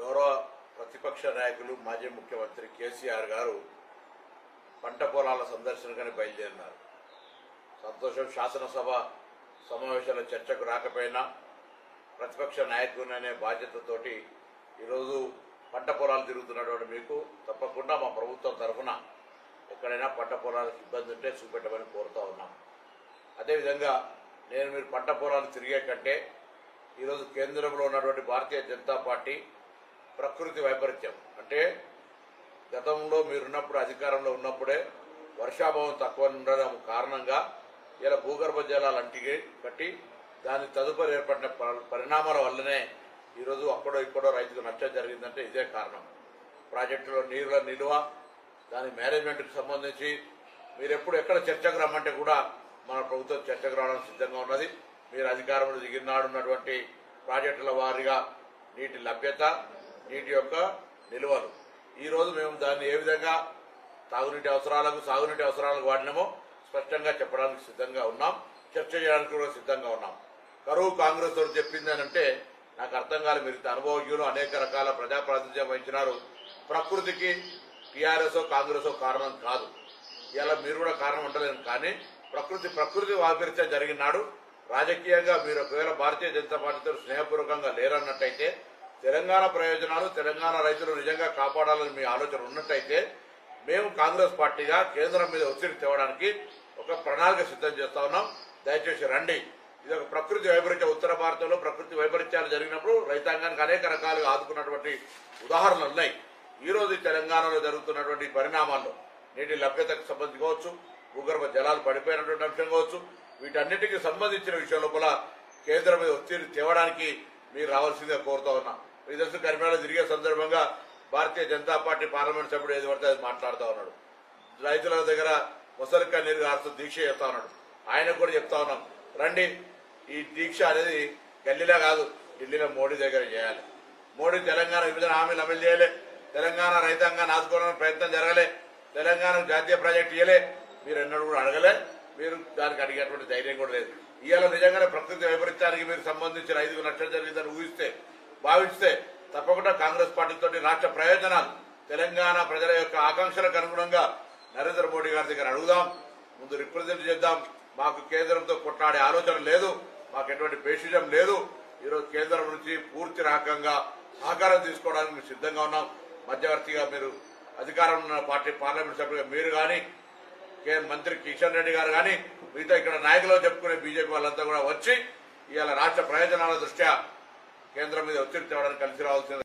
గౌరవ ప్రతిపక్ష నాయకులు మాజీ ముఖ్యమంత్రి కేసీఆర్ గారు పంట పొలాల సందర్శనకని బయలుదేరినారు. సంతోషం. శాసనసభ సమావేశాల చర్చకు రాకపోయినా ప్రతిపక్ష నాయకుని అనే బాధ్యతతోటి ఈరోజు పంట పొలాలు తిరుగుతున్నటువంటి మీకు తప్పకుండా మా ప్రభుత్వం తరఫున ఎక్కడైనా పంట పొలాలకు ఇబ్బంది ఉంటే చూపెట్టమని కోరుతూ ఉన్నాం. అదేవిధంగా మీరు పంట పొలాలు తిరిగే కంటే ఈరోజు కేంద్రంలో ఉన్నటువంటి భారతీయ జనతా పార్టీ ప్రకృతి వైపరీత్యం అంటే గతంలో మీరున్నప్పుడు అధికారంలో ఉన్నప్పుడే వర్షాభావం తక్కువ ఉండడం కారణంగా ఇలా భూగర్భ జలాలు అంటికి కట్టి దాని తదుపరి ఏర్పడిన పరిణామాల వల్లనే ఈరోజు అక్కడో ఇక్కడో రైతుకు నష్టం జరిగిందంటే ఇదే కారణం. ప్రాజెక్టులో నీరుల నిల్వ దాని మేనేజ్మెంట్కి సంబంధించి మీరు ఎప్పుడు ఎక్కడ చర్చకు రమ్మంటే కూడా మన ప్రభుత్వం చర్చకు రావడం సిద్ధంగా ఉన్నది. మీరు అధికారంలో దిగినాడున్నటువంటి ప్రాజెక్టుల వారీగా నీటి లభ్యత, నీటి యొక్క నిల్వలు ఈరోజు మేము దాన్ని ఏ విధంగా తాగునీటి అవసరాలకు సాగునీటి అవసరాలకు వాడినామో స్పష్టంగా చెప్పడానికి సిద్ధంగా ఉన్నాం. చర్చ చేయడానికి కూడా సిద్ధంగా ఉన్నాం. కరువు కాంగ్రెస్ వారు చెప్పింది అని అంటే నాకు అర్థం కాదు. మీరు అనుభవజ్ఞులు అనేక రకాల ప్రజాప్రాతినిధ్యం వహించినారు. ప్రకృతికి టీఆర్ఎస్ కాంగ్రెస్ కారణం కాదు. ఇలా మీరు కూడా కారణం అంటలేదు. కానీ ప్రకృతి వైపరీత్యం జరిగినాడు. రాజకీయంగా మీరు ఒకవేళ భారతీయ జనతా పార్టీతో స్నేహపూర్వకంగా లేరన్నట్టయితే తెలంగాణ ప్రయోజనాలు తెలంగాణ రైతులు నిజంగా కాపాడాలని మీ ఆలోచన ఉన్నట్టయితే మేము కాంగ్రెస్ పార్టీగా కేంద్రం మీద ఒత్తిడి తేవడానికి ఒక ప్రణాళిక సిద్ధం చేస్తా ఉన్నాం. దయచేసి రండి. ఇది ఒక ప్రకృతి వైపరీత్యం. ఉత్తర భారతంలో ప్రకృతి వైపరీత్యాలు జరిగినప్పుడు రైతాంగానికి అనేక రకాలుగా ఆదుకున్నటువంటి ఉదాహరణలు ఉన్నాయి. ఈ రోజు తెలంగాణలో జరుగుతున్నటువంటి పరిణామాల్లో నీటి లభ్యతకు సంబంధించి కావచ్చు, భూగర్భ జలాలు పడిపోయినటువంటి అంశం కావచ్చు, వీటన్నిటికీ సంబంధించిన విషయం లోపల కేంద్రం మీద ఒత్తిడి తేవడానికి మీరు రావాల్సిందిగా కోరుతా ఉన్నా. ఈ దశ కరీంనగర్లో తిరిగే సందర్భంగా భారతీయ జనతా పార్టీ పార్లమెంట్ సభ్యుడు ఏది పడితే అది మాట్లాడుతూ ఉన్నాడు. రైతుల దగ్గర ముసలికా నీరు కాస్త దీక్ష చేస్తా ఉన్నాడు. ఆయనకు కూడా చెప్తా ఉన్నాం, రండి. ఈ దీక్ష అనేది గల్లీలో కాదు, ఢిల్లీలో మోడీ దగ్గర చేయాలి. మోడీ తెలంగాణ విభజన హామీలు అమలు చేయలే, తెలంగాణ రైతాంగాన్ని ఆదుకోవడానికి ప్రయత్నం జరగలే, తెలంగాణకు జాతీయ ప్రాజెక్టు ఇయ్యలే, మీరు ఎన్నడూ కూడా అడగలే, మీరు దానికి అడిగేటువంటి ధైర్యం కూడా లేదు. ఇవాళ నిజంగానే ప్రకృతి వైపరీత్యానికి మీరు సంబంధించి రైతుకు నష్టం జరిగిందని భావిస్తే తప్పకుండా కాంగ్రెస్ పార్టీతో రాష్ట్ర ప్రయోజనాలు తెలంగాణ ప్రజల యొక్క ఆకాంక్షలకు అనుగుణంగా నరేంద్ర మోడీ గారి దగ్గర అడుగుదాం, ముందు రిప్రజెంట్ చేద్దాం. మాకు కేంద్రంతో కొట్లాడే ఆలోచన లేదు, మాకు ఎటువంటి పేషిజం లేదు. ఈరోజు కేంద్రం నుంచి పూర్తి రకంగా సహకారం తీసుకోవడానికి మేము సిద్ధంగా ఉన్నాం. మధ్యవర్తిగా మీరు అధికారం ఉన్న పార్టీ పార్లమెంట్ సభ్యులుగా మీరు కానీ మంత్రి కిషన్ రెడ్డి గారు కానీ మిగతా ఇక్కడ నాయకులు చెప్పుకునే బీజేపీ వాళ్ళంతా కూడా వచ్చి ఇవాళ రాష్ట్ర ప్రయోజనాల దృష్ట్యా కేంద్రం మీద ఒత్తిడి తేవడానికి కలిసి రావాల్సింది.